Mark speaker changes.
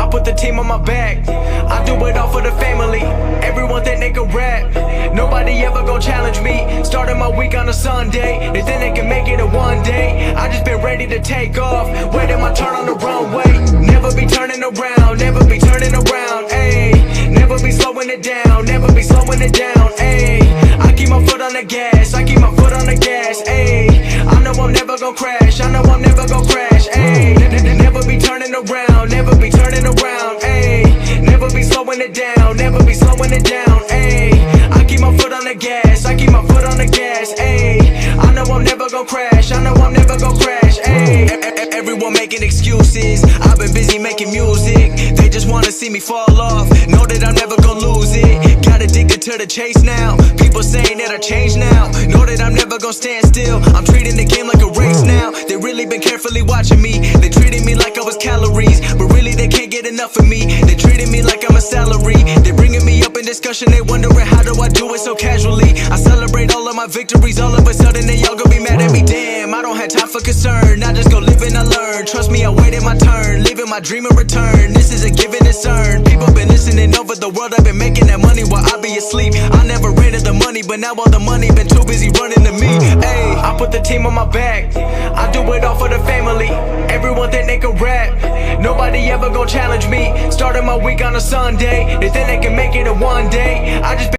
Speaker 1: I put the team on my back. I do it all for the family. Everyone think they can rap. Nobody ever gon' challenge me. Starting my week on a Sunday, they think they can make it in one day. I just been ready to take off, waiting my turn on the runway. Never be turning around, never be turning around, ayy. Never be slowing it down, never be slowing it down, ayy. I keep my foot on the gas, I keep my foot on the gas, ayy. I know I'm never gon' crash, I know I'm never gon' crash, ayy. Never be turning around, never be turning around, ayy. Never be slowing it down, never be slowing it down, ayy. I keep my foot on the gas, I keep my foot on the gas, ayy. I know I'm never gon' crash, I know I'm never gon' crash, ayy. Everyone making excuses, I've been busy making music. They just wanna see me fall off, know that I'm never gon' lose it. Got addicted to the chase now, people saying that I changed now. Know that I'm never gon' stand still, I'm treating the game like a race now. They really been carefully watching me, they treated me like I was calories, but really they can't get enough of me. They treated me like I'm a salary, they bringing me up in discussion. They wondering how do I do it so casually. I celebrate all of my victories, all of a sudden they all gon' be mad at me. Damn, I don't have time for concern, I just go live and I learn. Trust me, I waited my turn, living my dream in return. This is a given, it's earned. People been listening over the world, I've been making that money while I be asleep. I never ran to the money, but now all the money been too busy running to me. Ayy, I put the team on my back, I do it all for the family. Everyone think they can rap, nobody ever gon' challenge me. Starting my week on a Sunday, they think they can make it in one day. I just